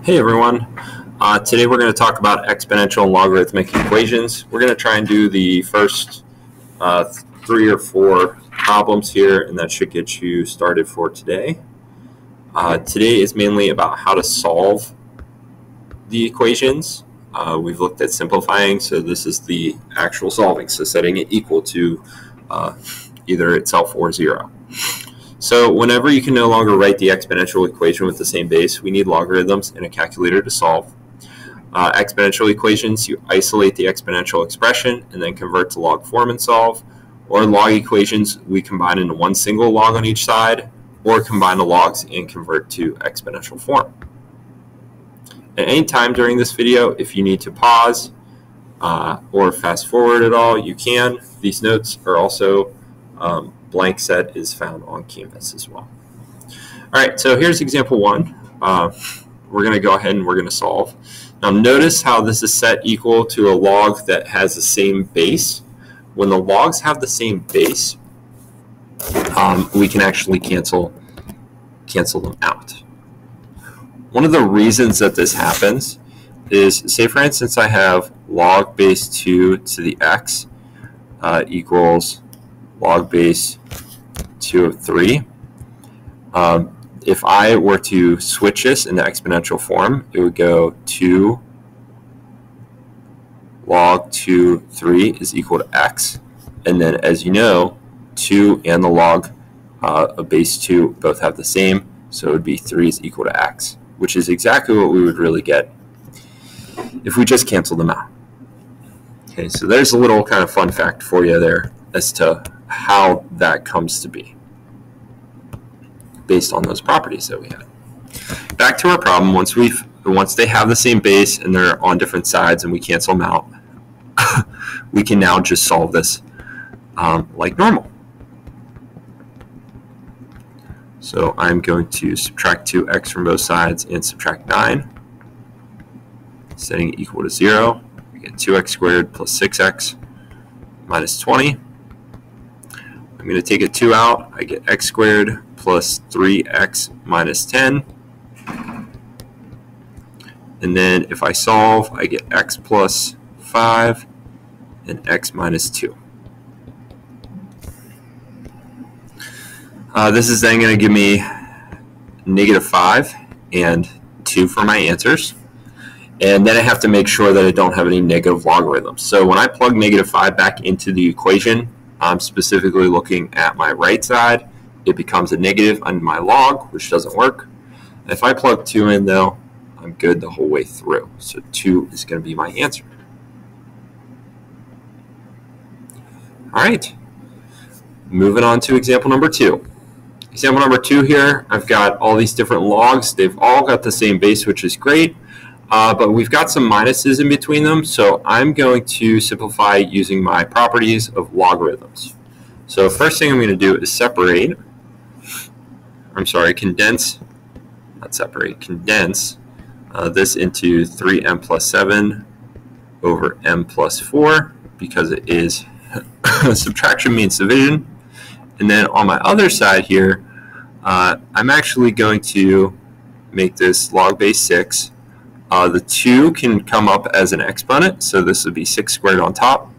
Hey everyone, today we're going to talk about exponential and logarithmic equations. We're going to try and do the first 3 or 4 problems here, and that should get you started for today. Today is mainly about how to solve the equations. We've looked at simplifying, so this is the actual solving, so setting it equal to either itself or 0. So whenever you can no longer write the exponential equation with the same base, we need logarithms and a calculator to solve. Exponential equations, you isolate the exponential expression and then convert to log form and solve. Or log equations, we combine into one single log on each side, or combine the logs and convert to exponential form. At any time during this video, if you need to pause or fast forward at all, you can. These notes are also blank set is found on Canvas as well. All right, so here's example 1. We're going to go ahead and we're going to solve. Now notice how this is set equal to a log that has the same base. When the logs have the same base, we can actually cancel them out. One of the reasons that this happens is, say for instance I have log base 2 to the x equals log base 2 of 3. If I were to switch this into exponential form, it would go 2 log 2 3 is equal to x. And then, as you know, 2 and the log of base 2 both have the same, so it would be 3 is equal to x, which is exactly what we would really get if we just cancel them out. Okay, so there's a little kind of fun fact for you there as to how that comes to be based on those properties that we had. Back to our problem, once they have the same base and they're on different sides and we cancel them out, we can now just solve this like normal. So I'm going to subtract 2x from both sides and subtract 9, setting it equal to 0. We get 2x squared plus 6x minus 20. I'm going to take a 2 out. I get x squared plus 3x minus 10. And then if I solve, I get x plus 5 and x minus 2. This is then going to give me negative 5 and 2 for my answers. And then I have to make sure that I don't have any negative logarithms. So when I plug negative 5 back into the equation, I'm specifically looking at my right side. It becomes a negative on my log, which doesn't work. If I plug 2 in, though, I'm good the whole way through. So 2 is going to be my answer. All right, moving on to example number 2. Example number 2 here, I've got all these different logs. They've all got the same base, which is great. But we've got some minuses in between them, so I'm going to simplify using my properties of logarithms. So first thing I'm going to do is condense this into 3m plus 7 over m plus 4, because it is subtraction means division. And then on my other side here, I'm actually going to make this log base 6. The 2 can come up as an exponent, so this will be 6 squared on top.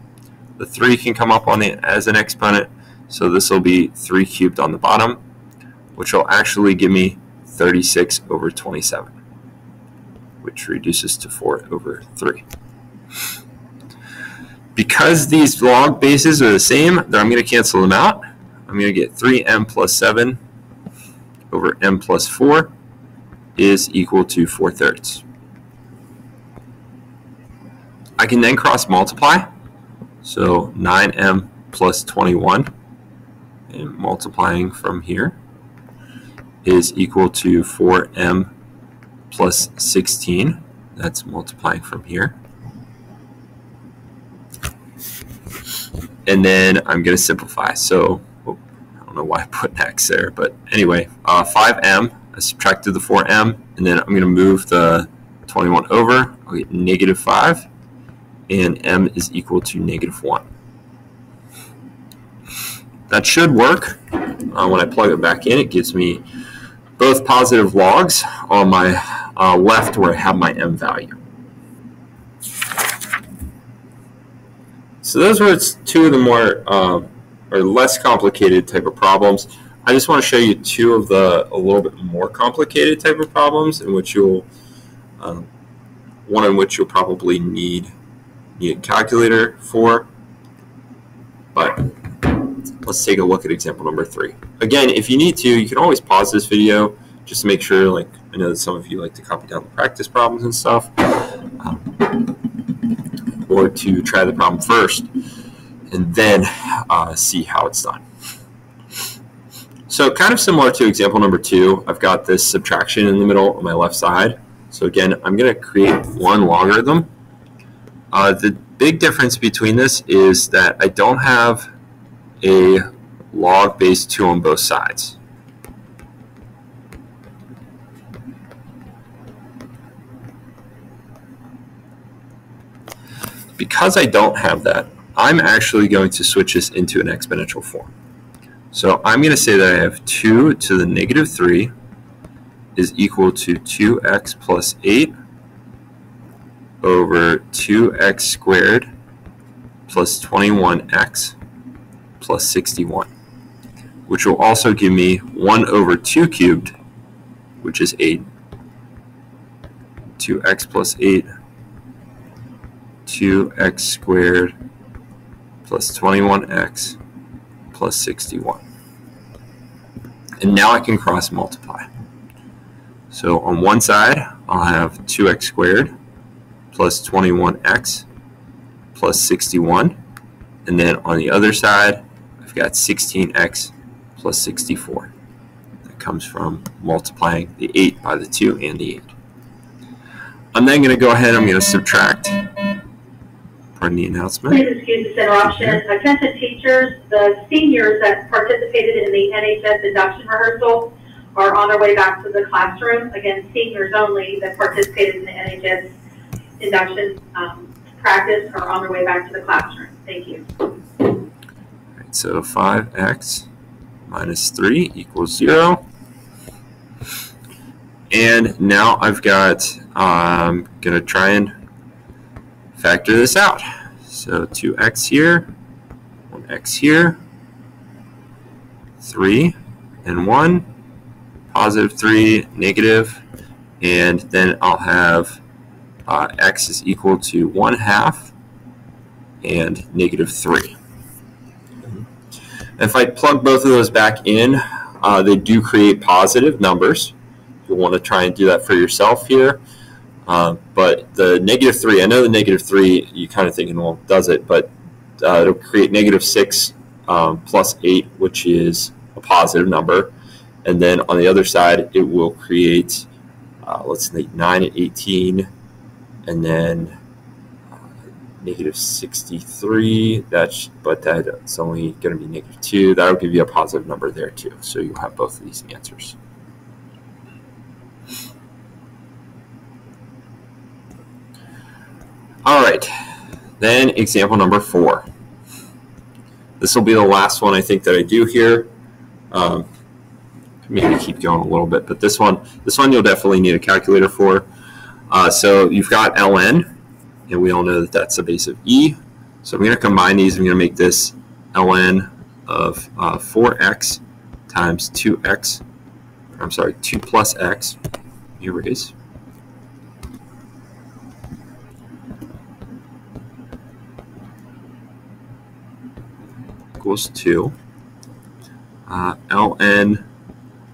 The 3 can come up as an exponent, so this will be 3 cubed on the bottom, which will actually give me 36 over 27, which reduces to 4 over 3. Because these log bases are the same, I'm going to cancel them out. I'm going to get 3m plus 7 over m plus 4 is equal to 4/3. I can then cross multiply, so 9m plus 21, and multiplying from here is equal to 4m plus 16. That's multiplying from here. And then I'm going to simplify. So I don't know why I put an x there, but anyway, 5m, I subtracted the 4m, and then I'm going to move the 21 over. I'll get negative 5. And m is equal to negative 1. That should work. When I plug it back in, it gives me both positive logs on my left where I have my m value. So those were two of the more or less complicated type of problems. I just want to show you two of the a little bit more complicated type of problems in which you'll one in which you'll probably need a calculator for. But let's take a look at example number 3. Again, if you need to, you can always pause this video just to make sure, like, I know that some of you like to copy down the practice problems and stuff, or to try the problem first and then see how it's done. So kind of similar to example number 2, I've got this subtraction in the middle on my left side. So again, I'm going to create one logarithm. The big difference between this is that I don't have a log base 2 on both sides. Because I don't have that, I'm actually going to switch this into an exponential form. So I'm going to say that I have 2 to the negative 3 is equal to 2x plus 8 over 2x squared plus 21x plus 61, which will also give me 1 over 2 cubed, which is 8, 2x plus 8, 2x squared plus 21x plus 61. And now I can cross multiply. So on one side, I'll have 2x squared plus 21x plus 61. And then on the other side, I've got 16x plus 64. That comes from multiplying the 8 by the 2 and the 8. I'm then going to go ahead, I'm going to subtract. Pardon the announcement. Please excuse this interruption. Attention teachers, the seniors that participated in the NHS induction rehearsal are on their way back to the classroom. Again, seniors only that participated in the NHS induction practice are on their way back to the classroom. Thank you. All right, so 5x minus 3 equals 0. And now I've got, I'm going to try and factor this out. So 2x here, 1x here, 3 and 1, positive 3, negative, and then I'll have x is equal to 1/2 and negative 3. If I plug both of those back in, they do create positive numbers. You'll want to try and do that for yourself here. But the negative 3, I know the negative 3, you're kind of thinking, well, does it? But it'll create negative 6 plus 8, which is a positive number. And then on the other side, it will create, let's say, 9 and 18, and then negative 63. But that's only going to be negative 2. That'll give you a positive number there, too. So you'll have both of these answers. All right, then example number 4. This will be the last one I think that I do here. Maybe keep going a little bit, but this one you'll definitely need a calculator for. So you've got ln, and we all know that that's the base of e. So I'm going to combine these. I'm going to make this ln of 4x times 2x. I'm sorry, 2 plus x. Erase. Equals 2. ln,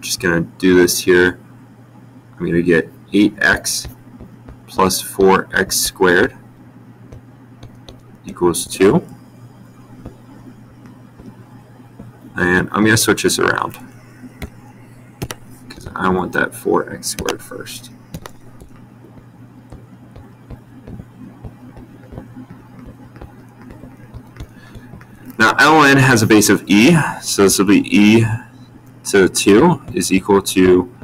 just going to do this here. I'm going to get 8x plus 4x squared equals 2. And I'm going to switch this around because I want that 4x squared first. Now ln has a base of e, so this will be e to the 2 is equal to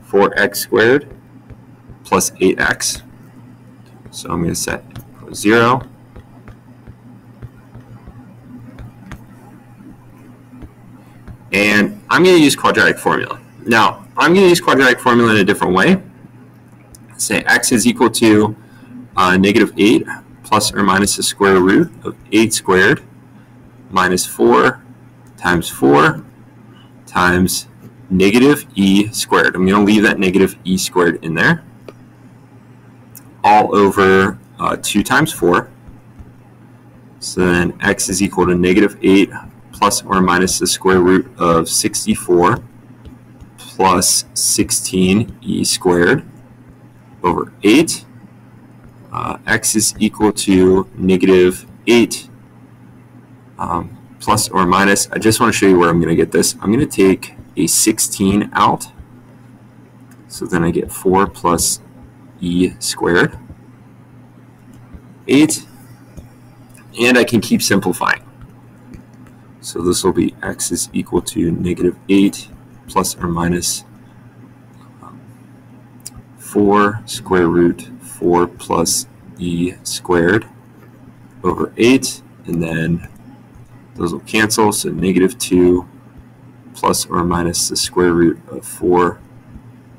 4x squared plus 8x. So I'm going to set 0. And I'm going to use quadratic formula. Now, I'm going to use quadratic formula in a different way. say x is equal to negative 8 plus or minus the square root of 8 squared minus 4 times negative e squared. I'm going to leave that negative e squared in there, all over 2 times 4. So then x is equal to negative 8 plus or minus the square root of 64 plus 16e squared over 8. X is equal to negative 8 plus or minus. I just want to show you where I'm going to get this. I'm going to take a 16 out. So then I get 4 plus e squared, 8. And I can keep simplifying. So this will be x is equal to negative 8 plus or minus 4 square root 4 plus e squared over 8. And then those will cancel. So negative 2 plus or minus the square root of 4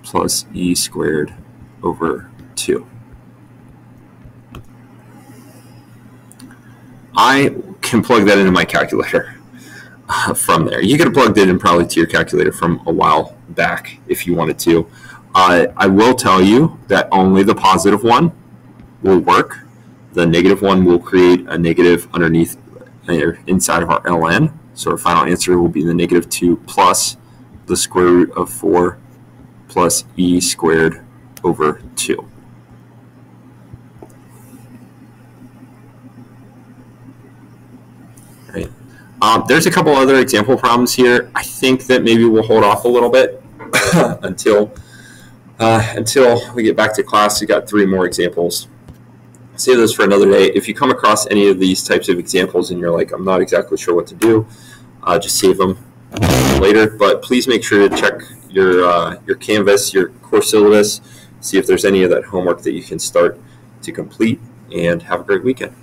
plus e squared over 2. I can plug that into my calculator from there. You could have plugged it in probably to your calculator from a while back if you wanted to. I will tell you that only the positive one will work. The negative one will create a negative underneath inside of our ln. So our final answer will be the negative 2 plus the square root of 4 plus e squared over 2. Right. There's a couple other example problems here. I think that maybe we'll hold off a little bit until we get back to class. We got 3 more examples. Save those for another day. If you come across any of these types of examples and you're like, I'm not exactly sure what to do, just save them later. But please make sure to check your Canvas, your course syllabus, see if there's any of that homework that you can start to complete, and have a great weekend.